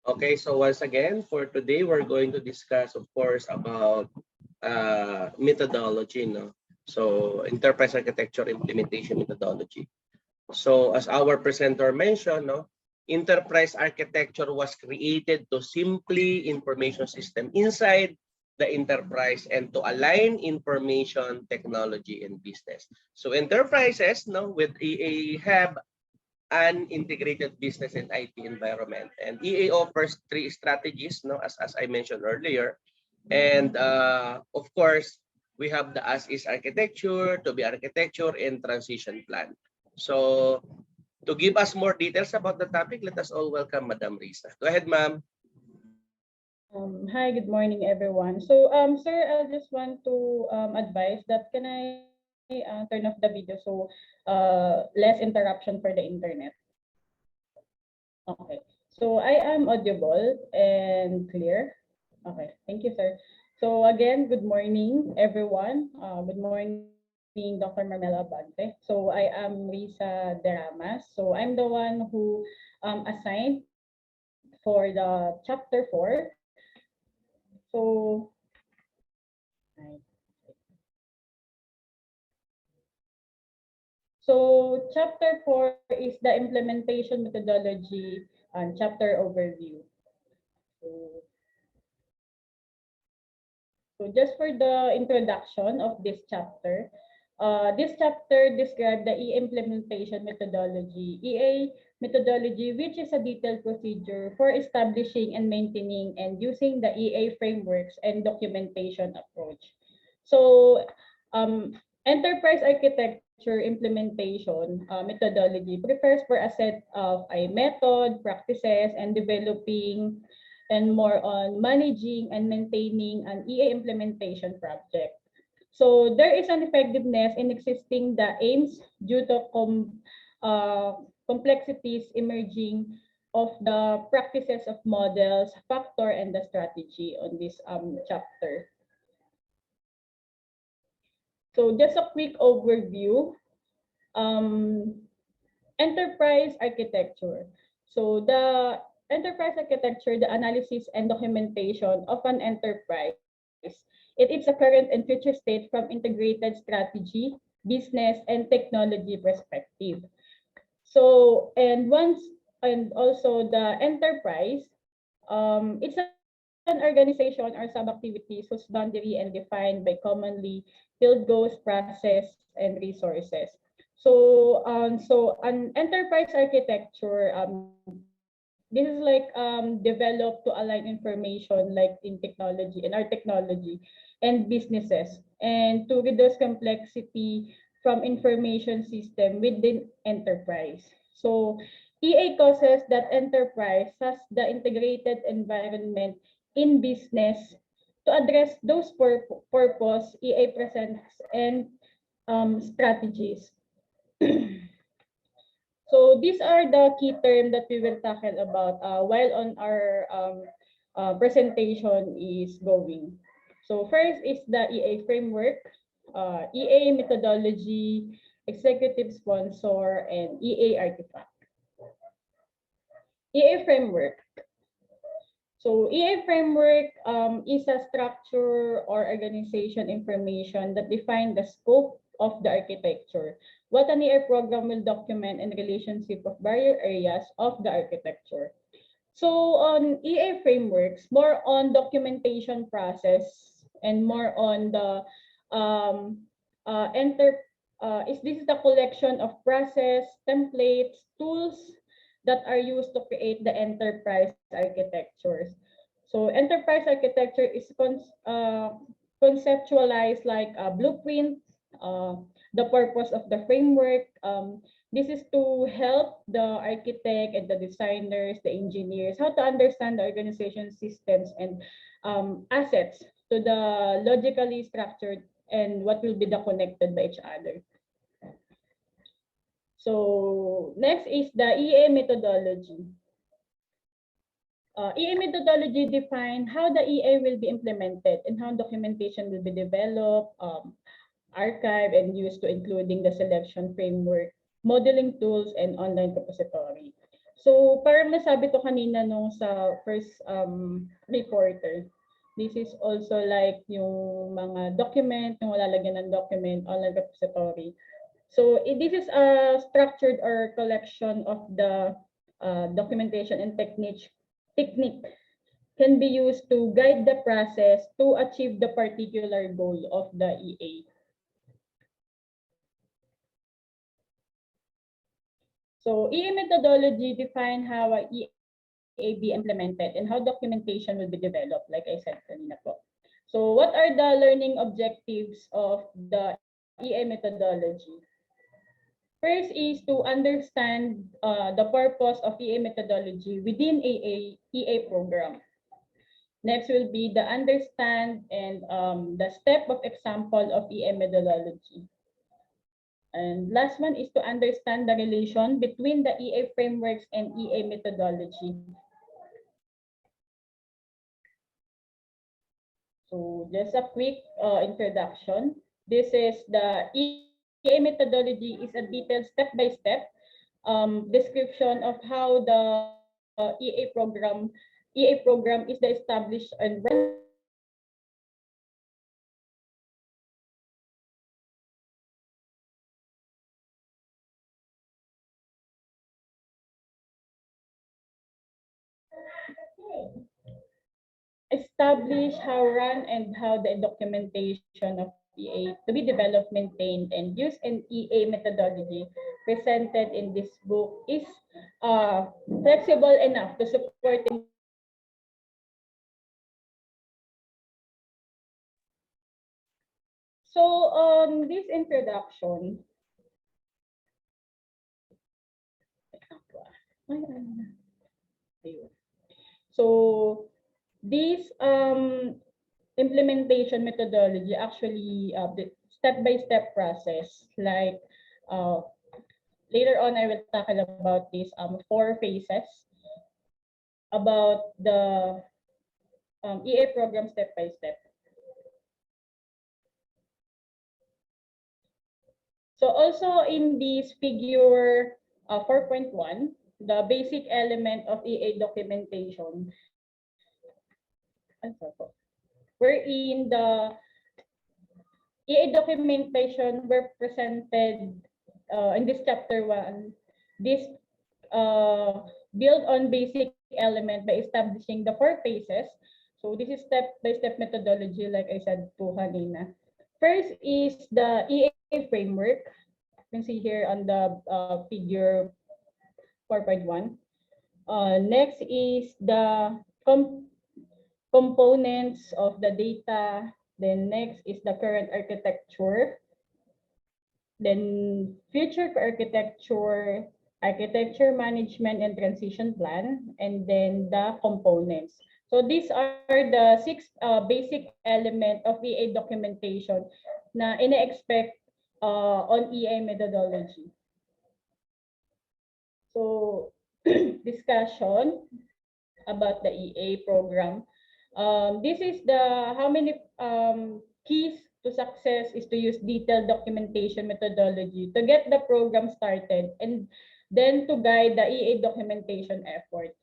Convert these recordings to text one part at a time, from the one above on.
Okay, so once again, for today, we're going to discuss, of course, about methodology, no? So enterprise architecture implementation methodology. So as our presenter mentioned, no, enterprise architecture was created to simply information system inside the enterprise and to align information technology and business. So enterprises, no, with have an integrated business and IT environment. And EA offers three strategies, no, as I mentioned earlier. And of course, we have the as-is architecture, to-be architecture, and transition plan. So to give us more details about the topic, let us all welcome Madam Risa. Go ahead, ma'am. Hi, good morning, everyone. So, sir, I just want to advise that can I turn off the video so less interruption for the internet. Okay. So I am audible and clear. Okay. Thank you, sir. So again, good morning, everyone. Good morning, Dr. Marmela Abante. So I am Risa Deramas. So I'm the one who assigned for the chapter 4. So, right. So chapter 4 is the implementation methodology and chapter overview. So, so just for the introduction of this chapter describes the e-implementation methodology, EA methodology, which is a detailed procedure for establishing and maintaining and using the EA frameworks and documentation approach. So, enterprise architecture implementation methodology prepares for a set of a method, practices, and developing and more on managing and maintaining an EA implementation project. So there is an effectiveness in existing the aims due to complexities emerging of the practices of models, factor, and the strategy on this chapter. So just a quick overview. Um, Enterprise architecture. So the enterprise architecture, the analysis and documentation of an enterprise, it is a current and future state from integrated strategy, business, and technology perspective. So and also the enterprise, it's an organization or sub-activities whose boundary and defined by commonly field goals, process, and resources. So an enterprise architecture, this is like developed to align information like in technology and our technology and businesses and to reduce complexity from information system within enterprise. So EA causes that enterprise has the integrated environment in business to address those purpose EA presents and strategies. So these are the key terms that we will tackle about while on our presentation is going. So first is the EA framework, EA methodology, executive sponsor, and EA artifact. EA framework. So EA framework is a structure or organization information that define the scope of the architecture. What an EA program will document in relationship of various areas of the architecture. So on EA frameworks, more on documentation process and more on the um, this is the collection of process, templates, tools that are used to create the enterprise architectures. So enterprise architecture is conceptualized like a blueprint, the purpose of the framework. This is to help the architect and the designers, the engineers, how to understand the organization systems and assets to the logically structured and what will be the connected by each other. So next is the EA methodology. EA methodology define how the EA will be implemented and how documentation will be developed, archived, and used to including the selection framework, modeling tools, and online repository. So parang nasabi to kanina nung sa first reporter, this is also like yung mga document, yung lalagyan ng document, online repository. So this is a structured or collection of the documentation and technique can be used to guide the process to achieve the particular goal of the EA. So EA methodology define how a EA be implemented and how documentation will be developed, like I said kanina po. So what are the learning objectives of the EA methodology? First is to understand the purpose of EA methodology within EA program. Next will be the understand and the step of example of EA methodology. And last one is to understand the relation between the EA frameworks and EA methodology. So just a quick introduction. This is the EA methodology is a detailed step-by-step description of how the EA program is the established and run establish how run and how the documentation of EA to be developed, maintained, and used in EA methodology presented in this book is flexible enough to support. So on this introduction, so this implementation methodology actually the step-by-step process, like later on I will tackle about these 4 phases about the EA program step-by-step. So also in this figure 4.1, the basic element of EA documentation, wherein the EA documentation were presented in this chapter 1. This build on basic element by establishing the 4 phases. So this is step-by-step methodology, like I said po kanina. First is the EA framework. You can see here on the figure 4.1. Next is the components of the data. Then next is the current architecture. Then future architecture, architecture management and transition plan, and then the components. So these are the 6 basic element of EA documentation na ina-expect on EA methodology. So discussion about the EA program. This is the how many keys to success is to use detailed documentation methodology to get the program started and then to guide the EA documentation effort.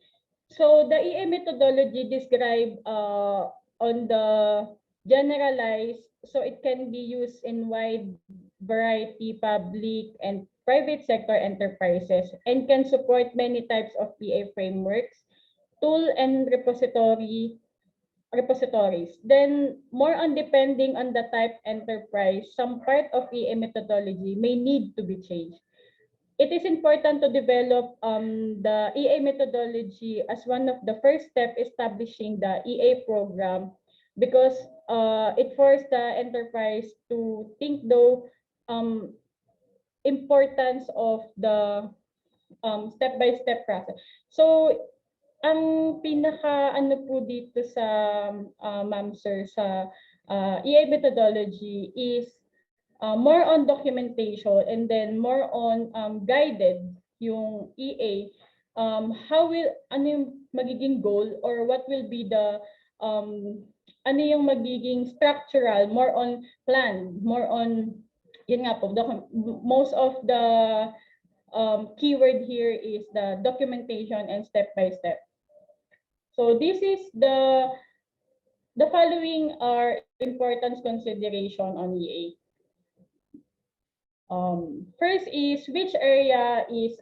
So the EA methodology described on the generalized, so it can be used in wide variety public and private sector enterprises and can support many types of EA frameworks, tool and repositories. Then more on depending on the type enterprise, some part of EA methodology may need to be changed. It is important to develop the EA methodology as one of the first steps establishing the EA program because it forced the enterprise to think though importance of the step-by-step process. So ang pinaka ano po dito sa ma'am sir sa EA methodology is more on documentation and then more on guided yung EA how will ano yung magiging goal or what will be the ano yung magiging structural, more on plan, more on yun nga po most of the keyword here is the documentation and step-by-step. So this is the following are importance consideration on EA. First is which area is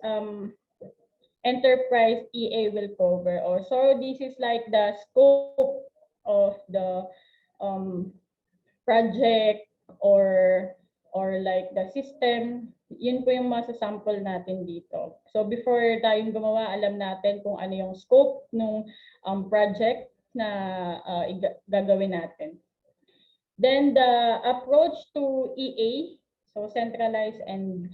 enterprise EA will cover. Or so this is like the scope of the project or like the system. Yun po yung masasample natin dito. So before tayong gumawa, alam natin kung ano yung scope ng project na gagawin natin. Then the approach to EA, so centralized and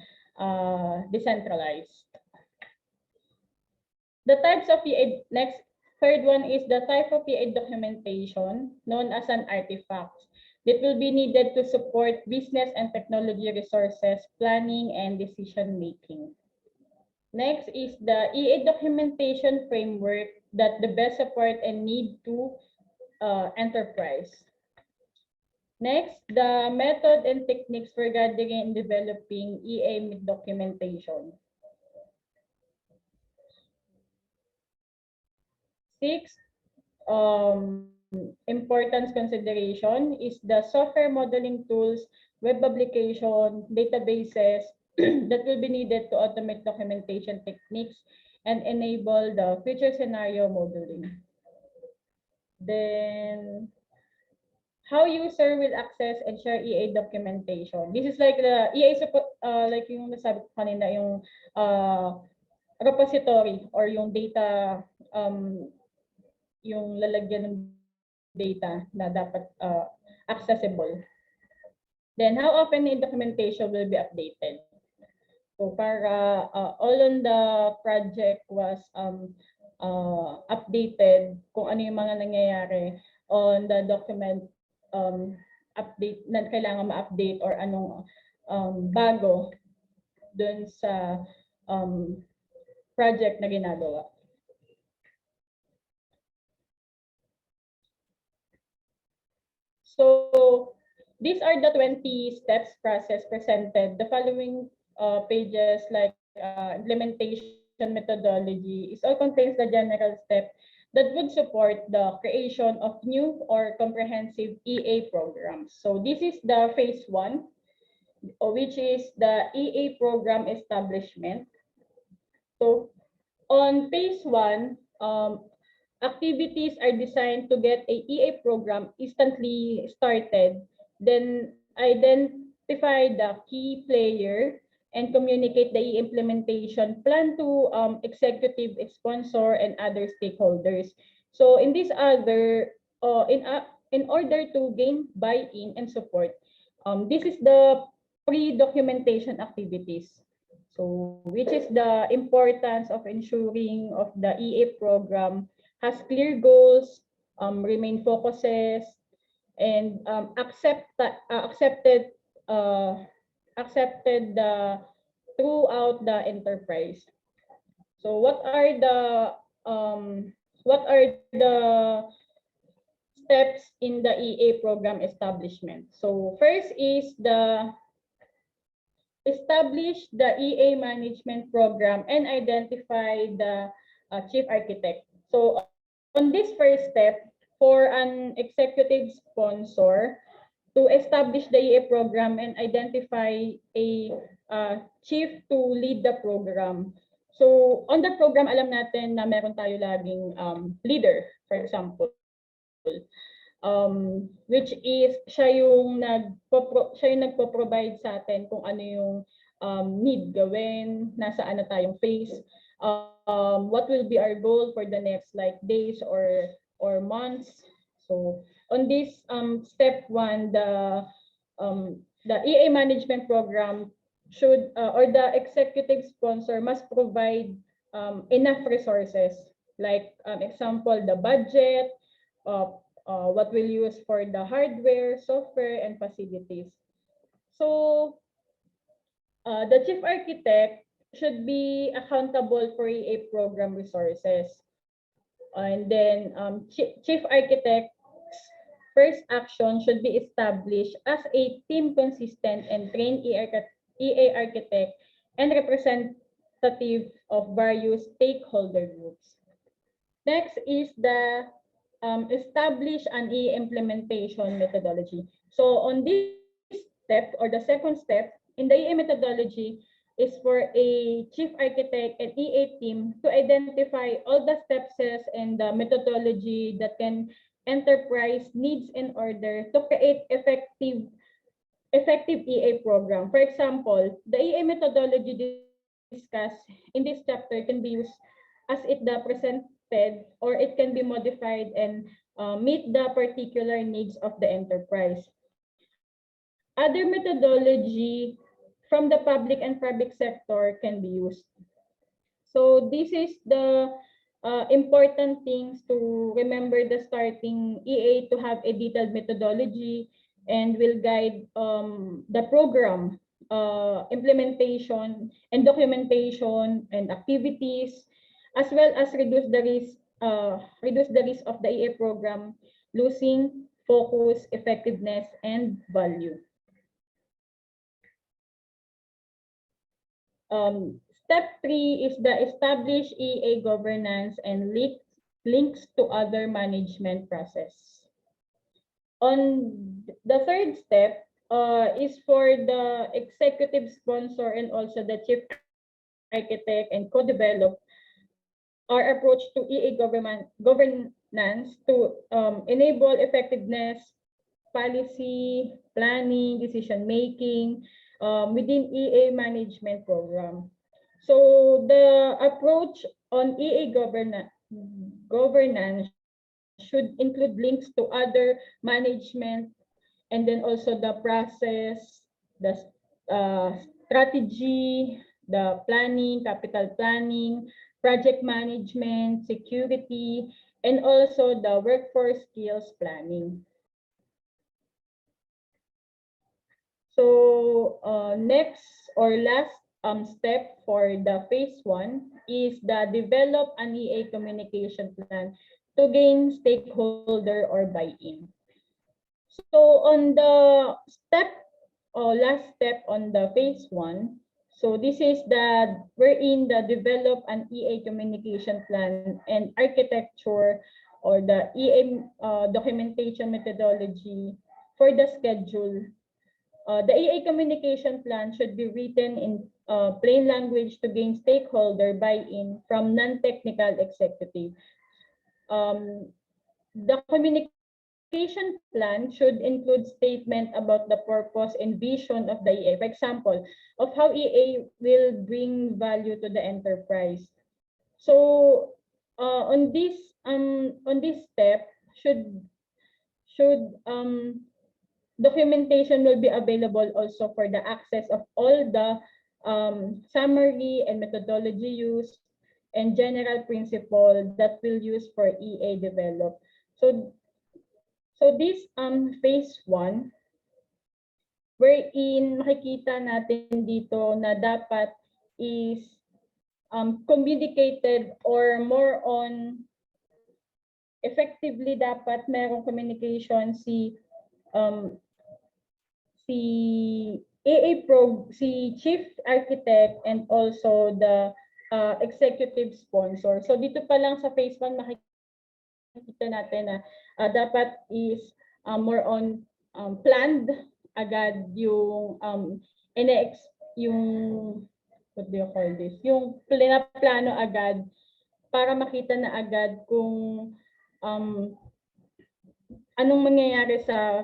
decentralized. The types of EA, next, third one is the type of EA documentation known as an artifact that will be needed to support business and technology resources, planning, and decision making. Next is the EA documentation framework that the best support and need to enterprise. Next, the method and techniques for gathering and developing EA documentation. 6, importance consideration is the software modeling tools, web application, databases that will be needed to automate documentation techniques and enable the future scenario modeling. Then, how user will access and share EA documentation. This is like the EA like yung nasabi ko kanina, yung repository or yung data, yung lalagyan ng data na dapat accessible. Then how often the documentation will be updated? So para all on the project was updated kung ano yung mga nangyayari on the document update na kailangan ma-update or anong bago dun sa project na ginagawa. So these are the 20 steps process presented. The following pages like implementation methodology is all contains the general step that would support the creation of new or comprehensive EA programs. So this is the phase 1, which is the EA program establishment. So on phase 1, activities are designed to get a EA program instantly started, then identify the key player and communicate the EA implementation plan to executive, sponsor, and other stakeholders. So in this other, in order to gain buy-in and support, this is the pre-documentation activities. So which is the importance of ensuring of the EA program has clear goals, remain focuses, and accepted throughout the enterprise. So what are the steps in the EA program establishment? So first is the establish the EA management program and identify the chief architect. So on this first step, for an executive sponsor to establish the EA program and identify a chief to lead the program. So on the program, alam natin na meron tayo laging leader, for example, which is siya yung nagpo-provide sa atin kung ano yung need gawin, nasa ano tayong phase, what will be our goal for the next like days or months. So on this step 1, the EA management program should or the executive sponsor must provide enough resources, like example, the budget, what we'll use for the hardware, software, and facilities. So the chief architect should be accountable for EA program resources. And then chief architect's first action should be established as a team consistent and trained EA architect and represent representative of various stakeholder groups. Next is the establish an implementation methodology. So on this step, or the second step in the EA methodology, is for a chief architect and EA team to identify all the steps and the methodology that can enterprise needs in order to create effective EA program. For example, the EA methodology discussed in this chapter can be used as it the presented, or it can be modified and meet the particular needs of the enterprise. Other methodology from the public and private sector can be used. So this is the important things to remember the starting EA to have a detailed methodology and will guide the program implementation and documentation and activities, as well as reduce the risk of the EA program losing focus, effectiveness, and value. Step 3 is the establish EA governance and links to other management process. On the third step is for the executive sponsor and also the chief architect and co-develop our approach to EA governance to enable effectiveness, policy, planning, decision making within EA management program. So the approach on EA governance should include links to other management, and then also the process, the strategy, the planning, capital planning, project management, security, and also the workforce skills planning. So next or last step for the phase 1 is the develop an EA communication plan to gain stakeholder or buy-in. So on the last step on the phase 1, so this is the wherein the develop an EA communication plan and architecture, or the EA documentation methodology for the schedule. The EA communication plan should be written in plain language to gain stakeholder buy-in from non-technical executive. The communication plan should include statement about the purpose and vision of the EA. For example, of how EA will bring value to the enterprise. So on this step, should documentation will be available also for the access of all the summary and methodology used and general principle that will use for EA develop. So this phase 1, wherein makikita natin dito na dapat is communicated, or more on effectively dapat merong communication si si chief architect and also the executive sponsor. So dito pa lang sa phase 1 makikita natin na dapat is more on planned agad yung yung what do you call this? Yung plano agad para makita na agad kung anong mangyayari sa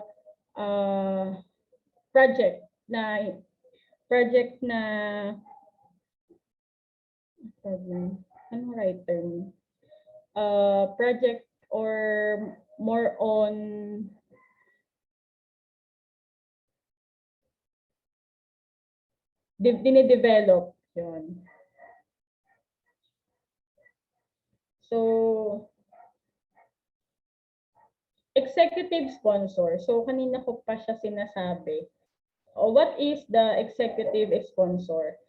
project na anong right term? Project or more on dine-develop yun. So executive sponsor. So kanina ko pa siya sinasabi. What is the executive sponsor?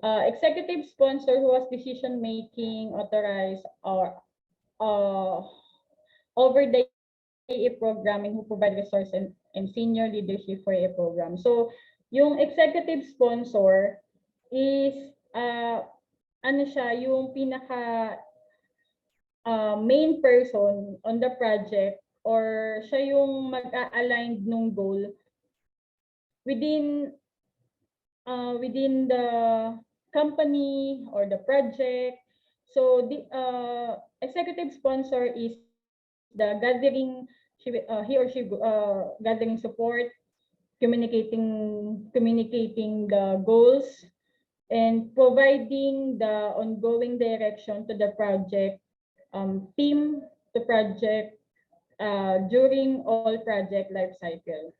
Executive sponsor who has decision making authorized or over the EA programming, who provide resource and senior leadership for EA program. So yung executive sponsor is ano siya, yung pinaka main person on the project, or siya yung mag-a-align nung goal within within the company or the project. So the executive sponsor is the gathering, he or she gathering support, communicating the goals, and providing the ongoing direction to the project team, to project during all project life cycle.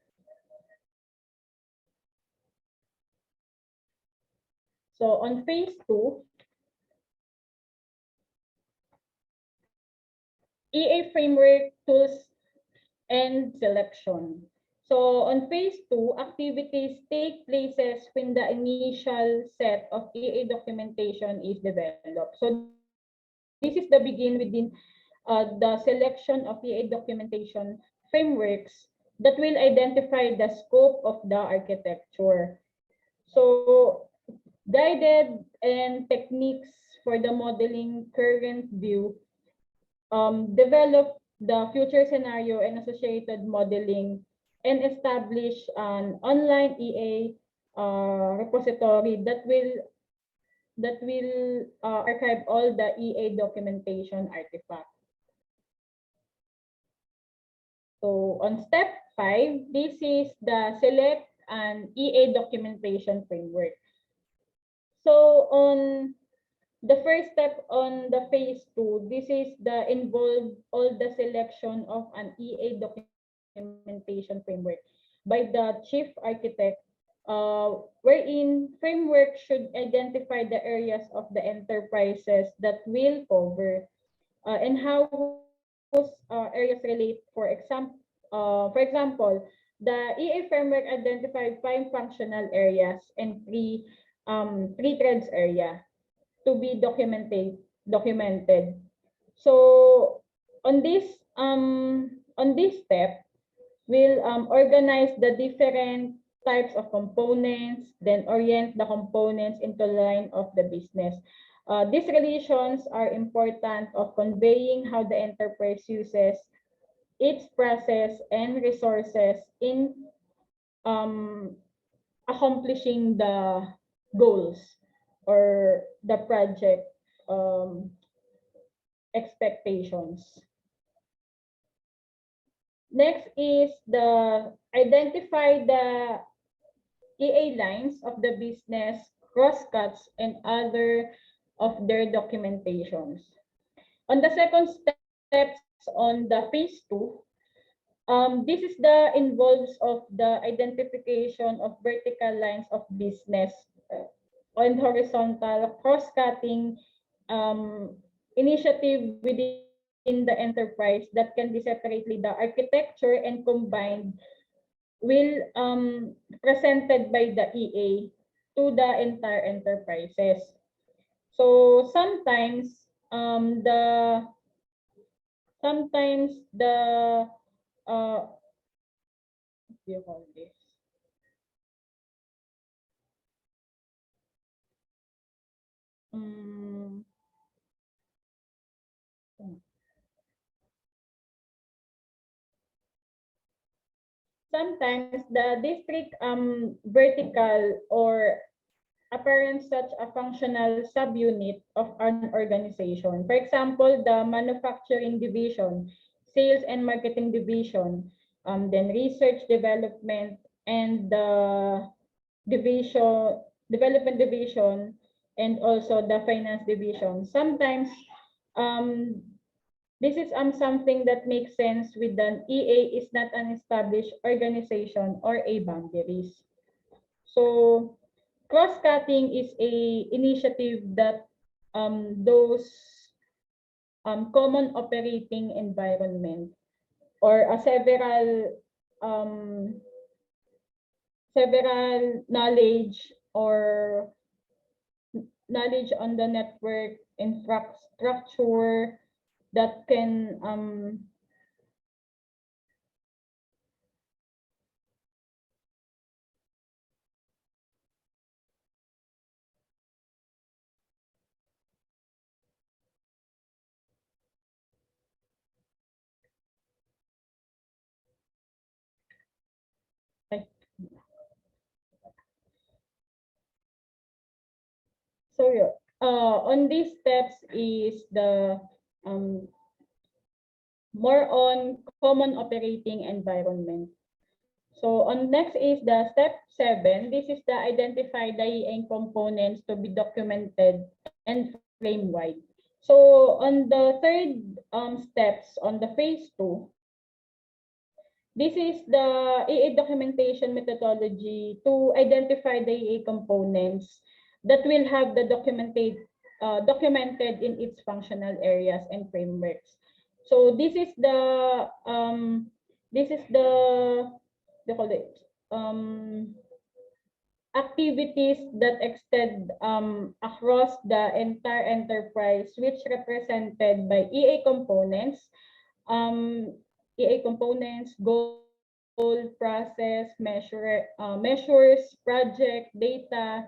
So on phase 2, EA framework tools and selection. So on phase 2, activities take places when the initial set of EA documentation is developed. So this is the begin within the selection of EA documentation frameworks that will identify the scope of the architecture. So guided and techniques for the modeling current view, develop the future scenario and associated modeling, and establish an online EA repository that will archive all the EA documentation artifacts. So on step 5, this is the select an EA documentation framework. So on the first step on the phase 2, this is the involve all the selection of an EA documentation framework by the chief architect, wherein framework should identify the areas of the enterprises that will cover and how those areas relate. For example, the EA framework identified 5 functional areas and 3 threads area to be documented. So on this step, we'll organize the different types of components, then orient the components into line of the business. These relations are important of conveying how the enterprise uses its process and resources in accomplishing the goals or the project expectations. Next is the identify the EA lines of the business, crosscuts, and other of their documentations. On the second steps on the phase 2, this is the involves of the identification of vertical lines of business and horizontal cross-cutting initiative within the enterprise that can be separately the architecture and combined will presented by the EA to the entire enterprises. So sometimes the what do you call this? Sometimes the district vertical or apparent such a functional subunit of an organization. For example, the manufacturing division, sales and marketing division, then research development, and the development division, and also the finance division. Sometimes this is something that makes sense with an EA is not an established organization or a boundaries. So cross-cutting is a initiative that those common operating environment or several knowledge or knowledge on the network infrastructure that can So on these steps is the more on common operating environment. So on next is the step 7. This is the identify the EA components to be documented and frame-wide. So on the third steps on the phase 2, this is the EA documentation methodology to identify the EA components that will have the documented in its functional areas and frameworks. So this is the they call it activities that extend across the entire enterprise, which represented by EA components, goal, process, measures, project, data,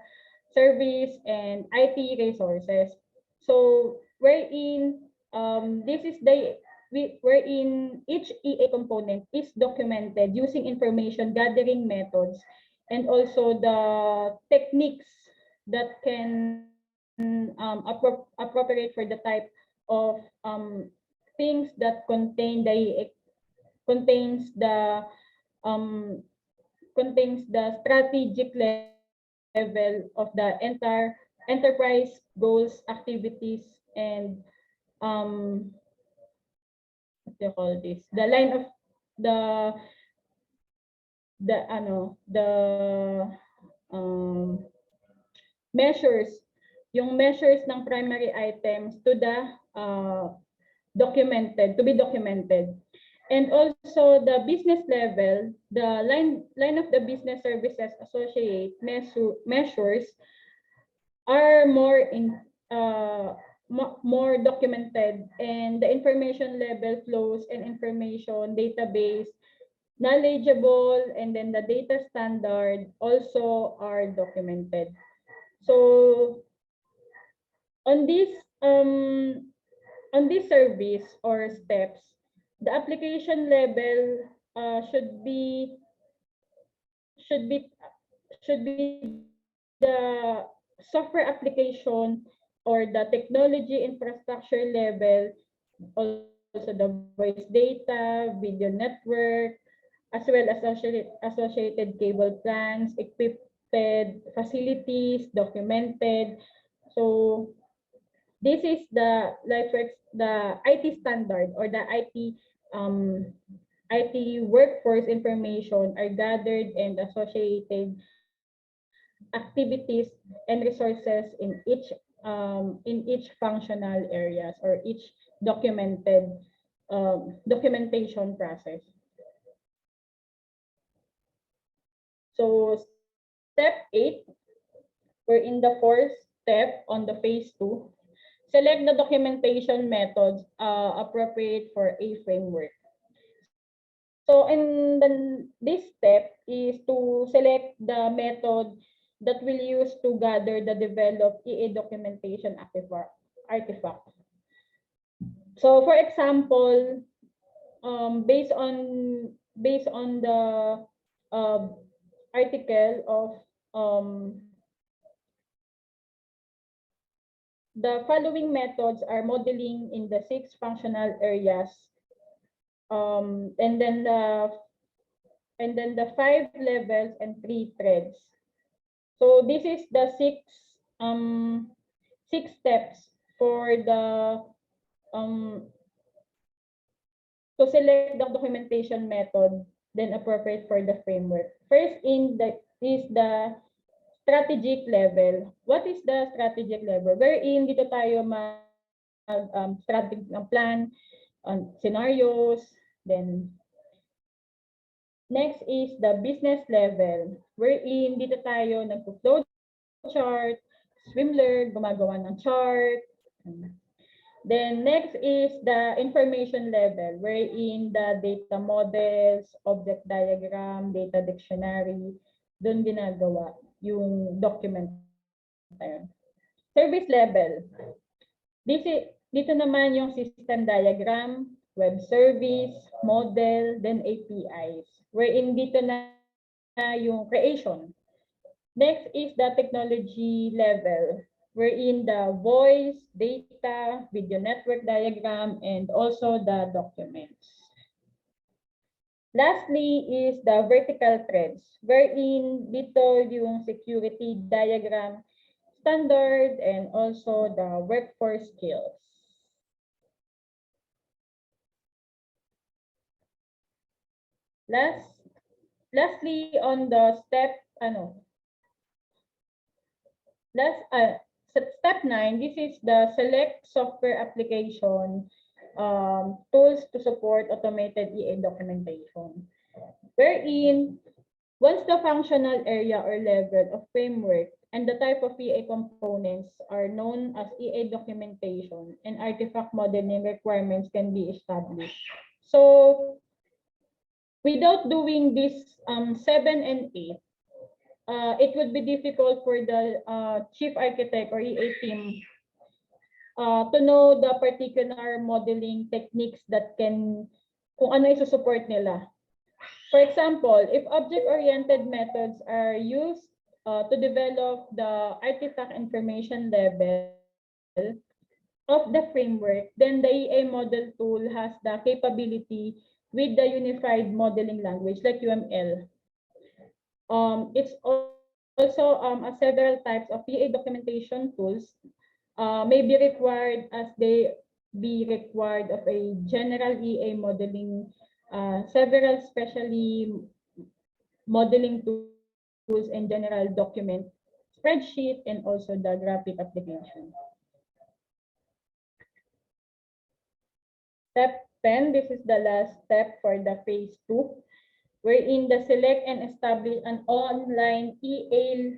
service, and IT resources. So wherein this is the wherein each EA component is documented using information gathering methods and also the techniques that can appropriate for the type of things that contains the strategic level of the entire enterprise goals, activities, and what do you call this? The line of the measures, yung measures ng primary items to the to be documented. And also the business level, the line of the business services associate measures are more documented, and the information level flows and information database knowledgeable, and then the data standard also are documented. So on this service or steps, the application level should be the software application or the technology infrastructure level, also the voice data, video network, as well as associated cable plans, equipped facilities, documented. So this is the IT standard or the IT workforce information are gathered and associated activities and resources in each functional areas or each documentation process. So step 8, we're in the fourth step on the phase 2. Select the documentation methods appropriate for a framework. So this step is to select the method that will use to gather the developed EA documentation artifact. So for example, based on the article of the following methods are modeling in the 6 functional areas, and then the 5 levels and 3 threads. So this is the 6 steps for the to select the documentation method then appropriate for the framework. First is the strategic level. What is the strategic level? Wherein dito tayo strategic plan, scenarios. Then next is the business level, wherein dito tayo nagpo-flow chart, Swimler, gumagawa ng chart. Then next is the information level, wherein the data models, object diagram, data dictionary, doon ginagawa yung document. Service level. Dito naman yung system diagram, web service, model, then APIs. Wherein dito na yung creation. Next is the technology level. wherein the voice, data, video network diagram, and also the documents. Lastly is the vertical threads, wherein dito yung security diagram, standard, and also the workforce skills. Lastly, on the step, step 9, this is the select software application tools to support automated EA documentation. Wherein, once the functional area or level of framework and the type of EA components are known as EA documentation and artifact modeling requirements can be established. So, without doing this 7 and 8, it would be difficult for the chief architect or EA team to know the particular modeling techniques that kung ano isusupport nila. For example, if object-oriented methods are used to develop the artifact information level of the framework, then the EA model tool has the capability with the unified modeling language like UML. It's also several types of EA documentation tools may be required as they be required of a general EA modeling, several specially modeling tools and general document spreadsheet, and also the graphic application. Step 10, this is the last step for the phase 2, wherein the select and establish an online EA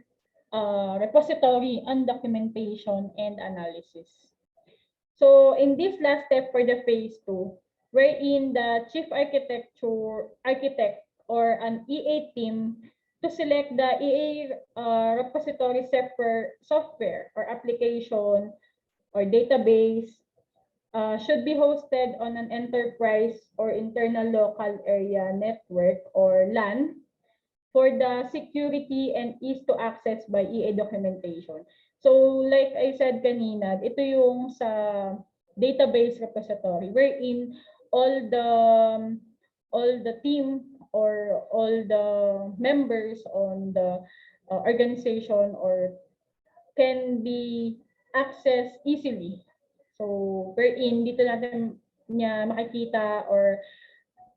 repository on documentation and analysis. So in this last step for the phase 2, wherein the chief architect or an EA team to select the EA repository software or application or database should be hosted on an enterprise or internal local area network or LAN for the security and ease to access by EA documentation. So like I said kanina, ito yung sa database repository wherein all the team or all the members on the organization or can be accessed easily. So wherein dito natin niya makikita or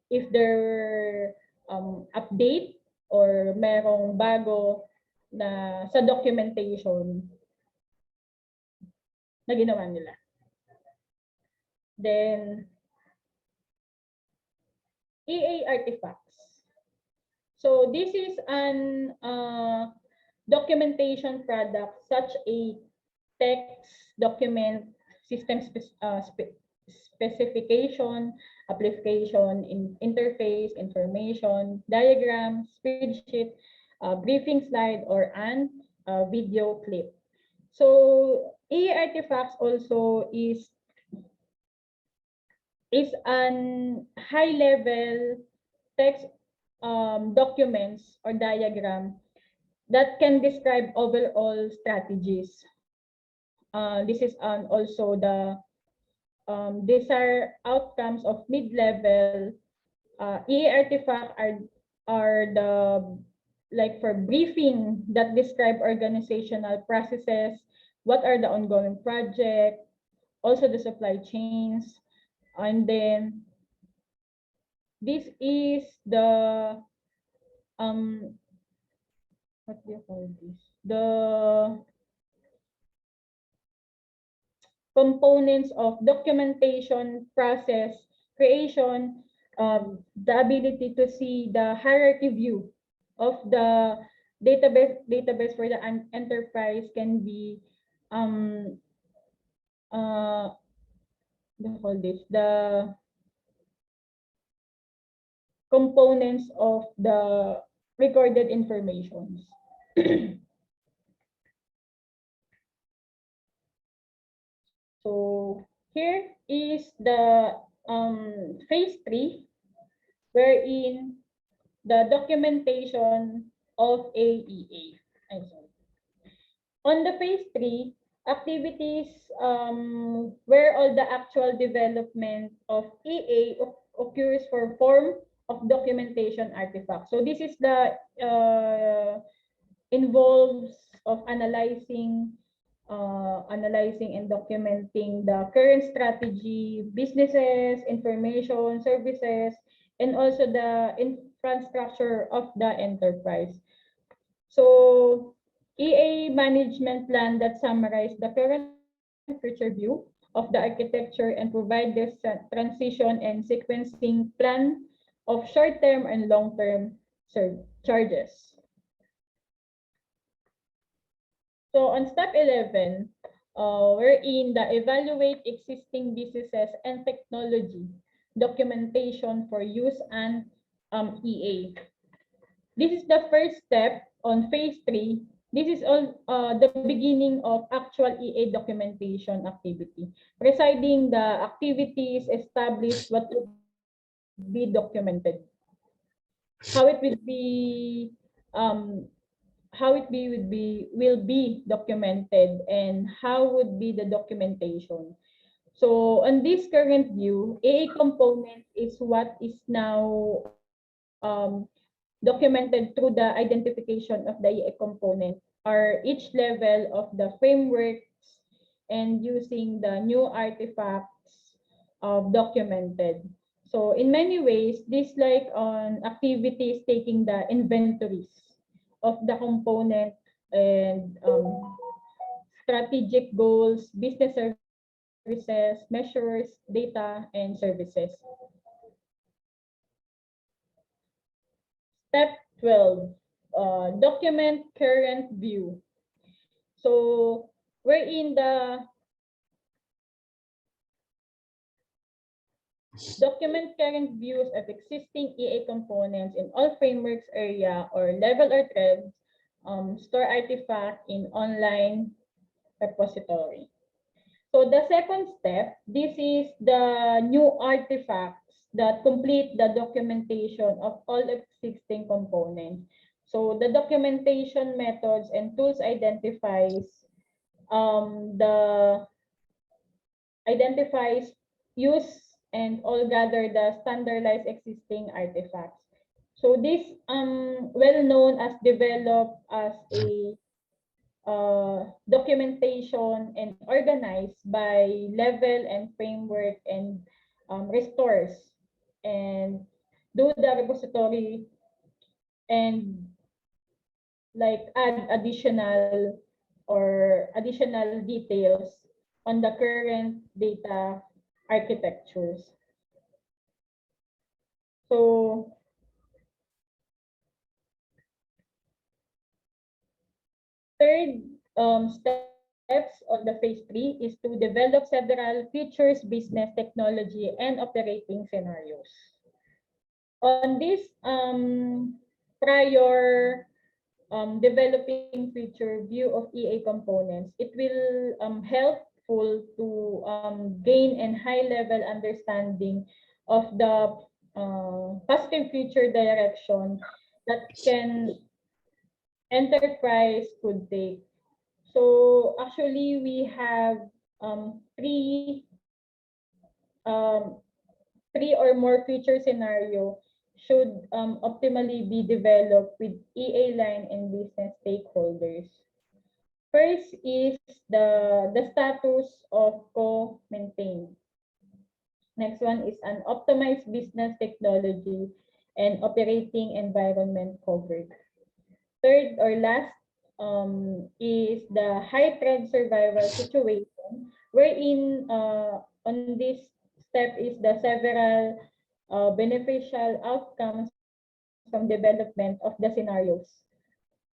if there update or merong bago na sa documentation na ginawa nila. Then, EA artifacts. So this is an documentation product such a text, document, system specification, application, interface, information, diagram, spreadsheet, briefing slide, or an video clip. So EA artifacts also is an high-level text documents or diagram that can describe overall strategies. This is also the desired outcomes of mid-level. EA artifacts are the like for briefing that describe organizational processes, what are the ongoing projects, also the supply chains, and then this is the what do you call this? The components of documentation process creation, the ability to see the hierarchy view of the database for the enterprise can be the components of the recorded informations. So here is the phase 3, wherein the documentation of AEA. On the phase 3, activities where all the actual development of EA occurs for form of documentation artifact. So this is the involves of analyzing and documenting the current strategy, businesses, information, services, and also the infrastructure of the enterprise. So EA management plan that summarize the current future view of the architecture and provide this transition and sequencing plan of short-term and long-term charges. So on step 11, we're in the evaluate existing businesses and technology documentation for use and EA. This is the first step on phase 3. This is all the beginning of actual EA documentation activity. Presiding the activities, establish what would be documented, how it will be will be documented, and how would be the documentation. So on this current view, EA component is what is now documented through the identification of the EA component, or each level of the frameworks and using the new artifacts documented. So in many ways, this like on activities taking the inventories of the component and strategic goals, business services, measures, data, and services. Step 12, document current view. So we're in the document current views of existing EA components in all frameworks area or level or threads, store artifact in online repository. So the second step, this is the new artifacts that complete the documentation of all existing components. So the documentation methods and tools use and all gather the standardized existing artifacts. So this well known as developed as a documentation and organized by level and framework and restores and do the repository and like add additional details on the current data architectures. So third steps on the phase 3 is to develop several features, business, technology, and operating scenarios. On this prior developing feature view of EA components, it will helpful to gain a high-level understanding of the positive future direction that can enterprise could take. So actually, we have three or more feature scenario should optimally be developed with EA line and business stakeholders. First is the status of co-maintained. Next one is an optimized business technology and operating environment covered. Third or last is the high threat survival situation, wherein on this step is the several beneficial outcomes from development of the scenarios.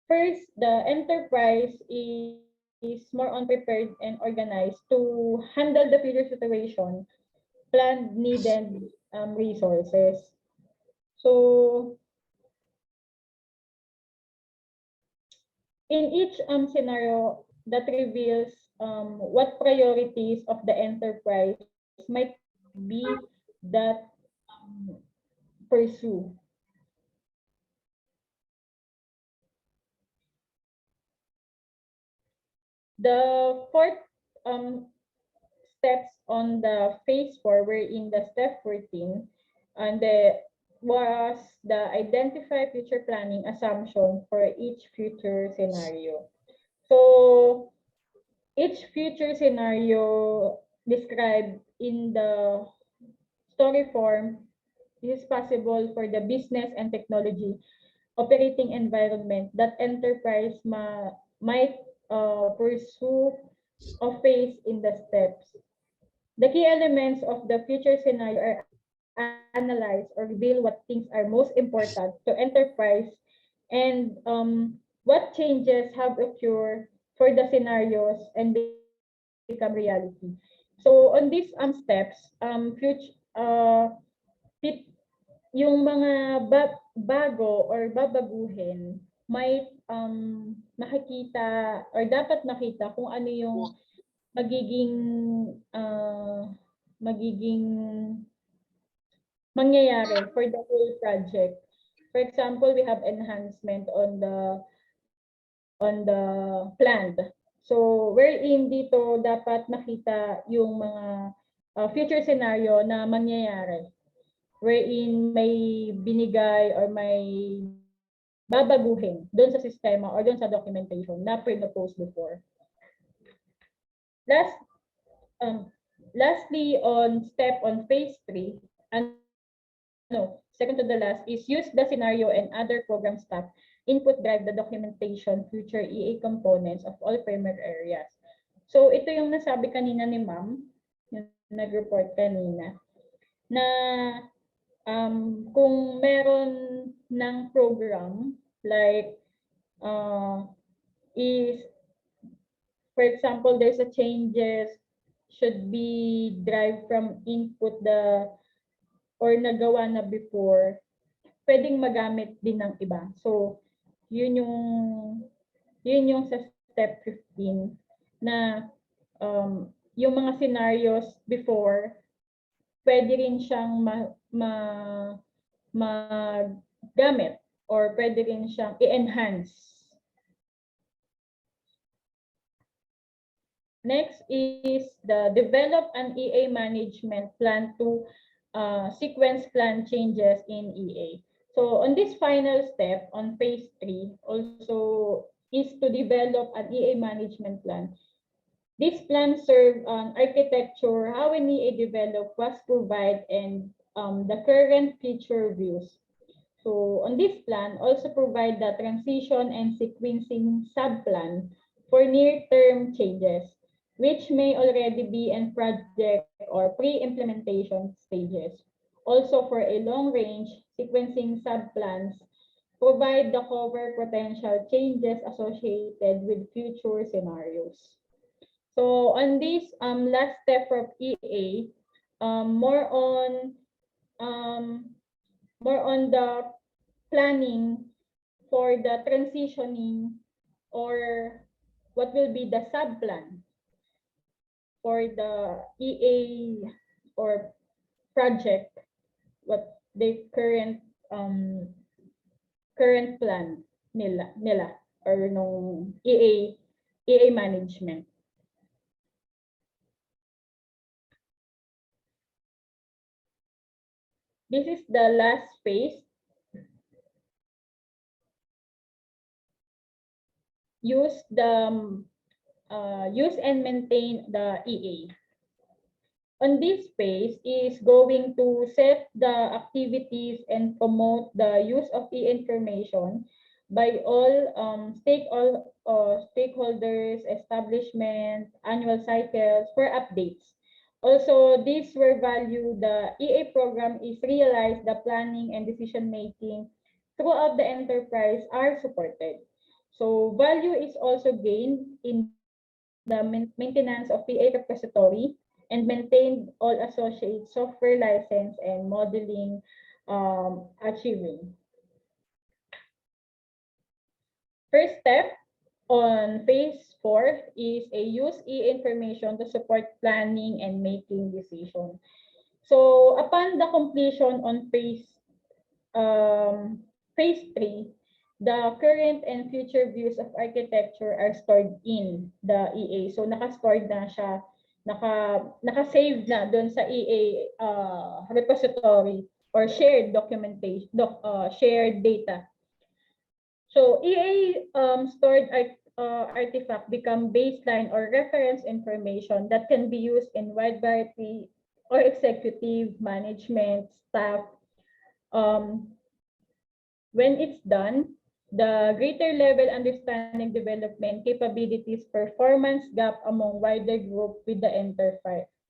First, the enterprise is more on prepared and organized to handle the future situation, planned needed resources. So in each scenario that reveals what priorities of the enterprise might be that pursue. The fourth steps on the phase 4 were in the step 14, and was the identify future planning assumption for each future scenario. So each future scenario described in the story form is possible for the business and technology operating environment that enterprise might pursue or face in the steps. The key elements of the future scenario are analyze or reveal what things are most important to enterprise and what changes have occurred for the scenarios and become reality. So on these steps, future pit, yung mga bago or babaguhin might makikita or dapat makita kung ano yung magiging magiging mangyayari for the whole project. For example, we have enhancement on the plant. So wherein dito dapat makita yung mga future scenario na mangyayari. Wherein may binigay or may babaguhin doon sa sistema or doon sa documentation na pre-proposed before. Lastly, on phase 3, second to the last is use the scenario and other program staff input drive the documentation future EA components of all framework areas. So ito yung nasabi kanina ni Ma'am, yung nag-report kanina, na kung meron ng program like is for example there's a changes should be derived from input or nagawa na before, pwedeng magamit din ng iba. So, yun yung sa step 15 na yung mga scenarios before, pwede rin siyang magamit or pwede rin siyang i-enhance. Next is the develop an EA management plan to sequence plan changes in EA. So on this final step on phase 3 also is to develop an EA management plan. This plan serves an architecture, how an EA develop was provide and the current future views. So on this plan also provide the transition and sequencing subplan for near-term changes, which may already be in project or pre-implementation stages. Also for a long-range sequencing subplans, provide the cover potential changes associated with future scenarios. So on this last step of EA, more on the planning for the transitioning or what will be the subplan for the EA or project, what the current plan nila or nung EA management. This is the last phase. Use and maintain the EA. On this phase is going to set the activities and promote the use of e-information by all stakeholders, establishment, annual cycles for updates. Also, this where value the EA program is realized, the planning and decision making throughout the enterprise are supported. So value is also gained in the maintenance of PA repository and maintained all associated software license and modeling achieving. First step on phase 4 is a use e-information to support planning and making decision. So upon the completion on phase 3, the current and future views of architecture are stored in the EA. So naka-stored na siya, naka-save na doon sa EA repository or shared documentation, shared data. So EA stored artifact become baseline or reference information that can be used in wide variety or executive management staff. When it's done, the greater level understanding development capabilities performance gap among wider group with the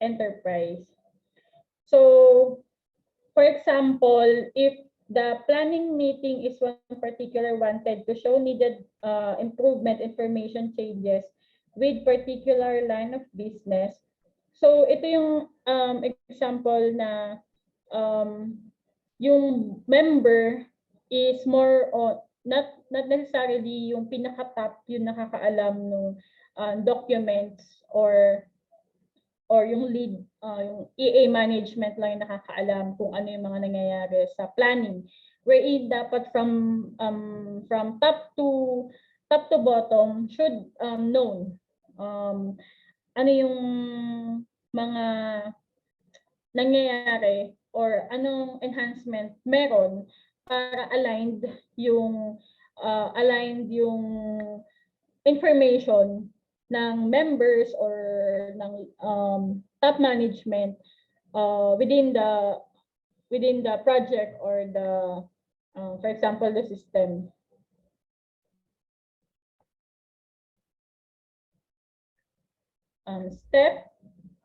enterprise. So, for example, if the planning meeting is one particular wanted to show needed improvement information changes with particular line of business. So ito yung example na yung member is more on not necessarily yung pinaka-top yung nakakaalam ng documents or yung lead, yung EA management lang yung nakakaalam kung ano yung mga nangyayari sa planning. Wherein dapat from top to bottom should known ano yung mga nangyayari or anong enhancement meron para aligned yung information ng members or ng top management within the project or the for example the system. Step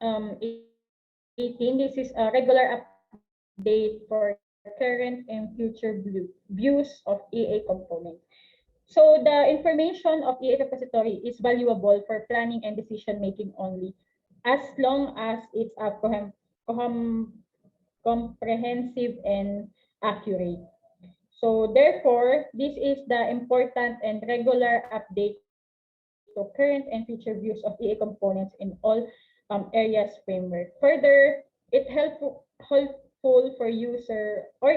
18, this is a regular update for current and future views of EA components. So the information of EA repository is valuable for planning and decision making only, as long as it's comprehensive and accurate. So therefore, this is the important and regular update to current and future views of EA components in all areas framework. Further, it helpful for user or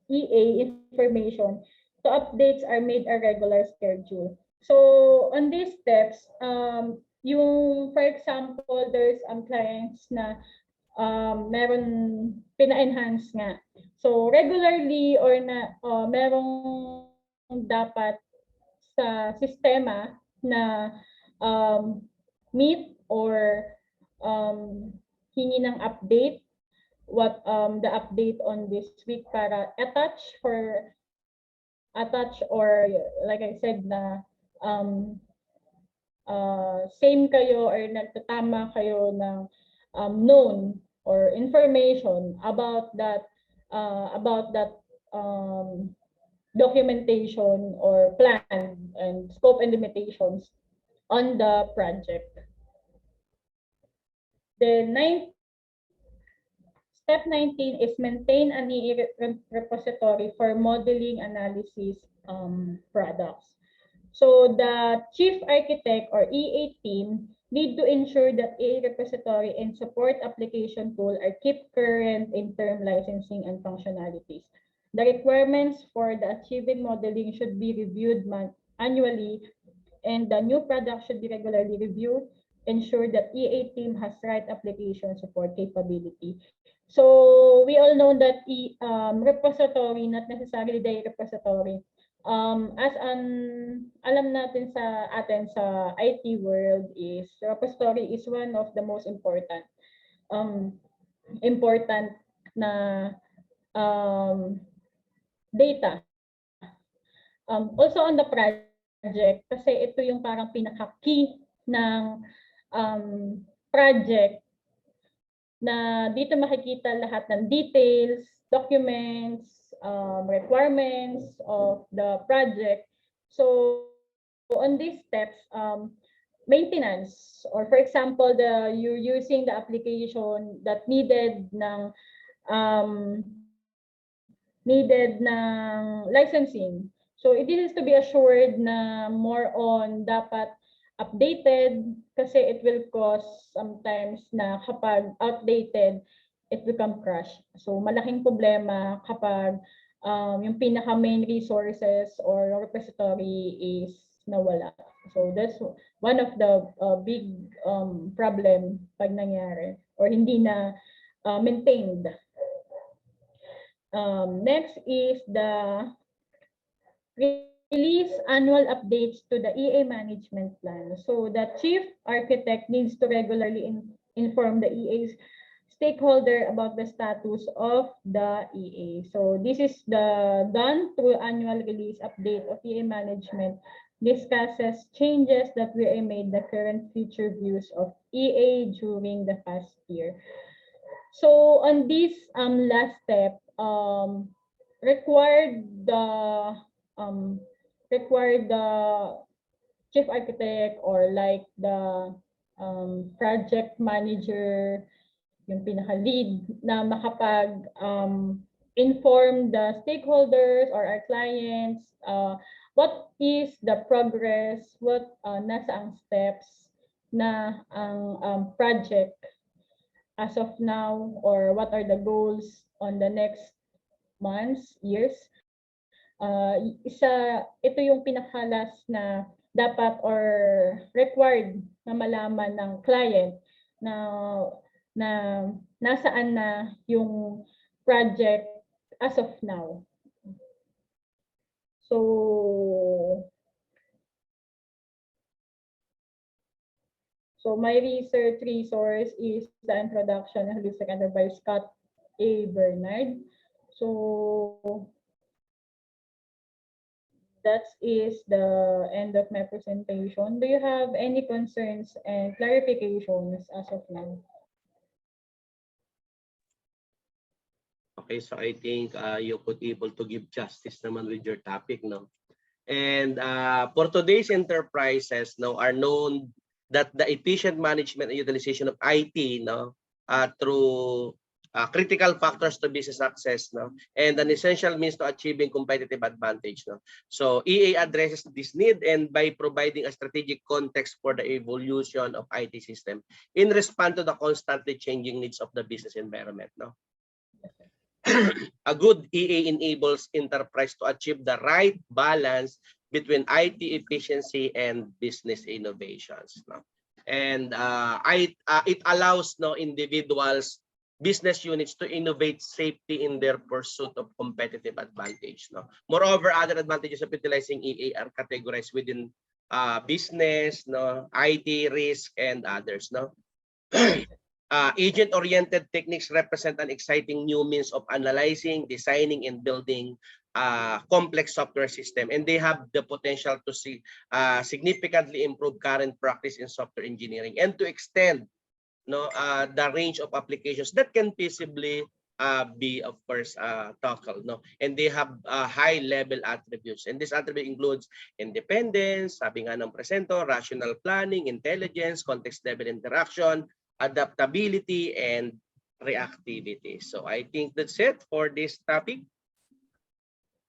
EA information to updates are made a regular schedule. So on these steps, yung for example, there's clients na meron pina-enhance nga. So regularly or na merong dapat sa sistema na meet or hingi ng update, what the update on this week para attach or like I said na same kayo or nagtatama kayo ng known or information about that documentation or plan and scope and limitations on the project. Step 19 is maintain an EA repository for modeling analysis products. So the chief architect or EA team need to ensure that EA repository and support application tool are kept current in term licensing and functionalities. The requirements for the achieving modeling should be reviewed annually, and the new product should be regularly reviewed. Ensure that EA team has right application support capability. So we all know that repository, not necessarily the repository. As alam natin sa IT world is repository is one of the most important na data. Also on the project, kasi ito yung parang pinaka-key ng project na dito makikita lahat ng details, documents, requirements of the project. So on these steps, maintenance, or for example, you're using the application that needed ng licensing. So it needs to be assured na more on dapat updated kasi it will cause sometimes na kapag outdated, it become crash. So malaking problema kapag yung pinaka main resources or repository is nawala. So that's one of the big problem pag nangyari or hindi na maintained. Next is the release annual updates to the EA management plan. So the chief architect needs to regularly inform the EA's stakeholder about the status of the EA. So this is done through annual release update of EA management, discusses changes that were made, the current future views of EA during the past year. So on this last step, required the chief architect or like the project manager, yung pinaka-lead na makapag inform the stakeholders or our clients what is the progress, what nasa ang steps na ang project as of now, or what are the goals on the next months, years. Ito yung pinakalas na dapat or required na malaman ng client na nasaan na yung project as of now. So my research resource is the introduction of holistic enterprise by Scott A. Bernard. So that is the end of my presentation. Do you have any concerns and clarifications as of now? Okay, so I think you could able to give justice naman with your topic, no? And for today's enterprises, no, are known that the efficient management and utilization of IT, no, through critical factors to business success, no, and an essential means to achieving competitive advantage, no. So EA addresses this need and by providing a strategic context for the evolution of IT system in response to the constantly changing needs of the business environment, no. A good EA enables enterprise to achieve the right balance between IT efficiency and business innovations, no? And it allows, no, individuals, business units to innovate safety in their pursuit of competitive advantage, no? Moreover, other advantages of utilizing EA are categorized within business, no, IT, risk, and others, no. Agent-oriented techniques represent an exciting new means of analyzing, designing, and building complex software system, and they have the potential to significantly improve current practice in software engineering and to extend, no, the range of applications that can feasibly be, of course, tackled, no, and they have high-level attributes, and this attribute includes independence, sabi nga ng presenter, rational planning, intelligence, context-level interaction, adaptability, and reactivity. So I think that's it for this topic.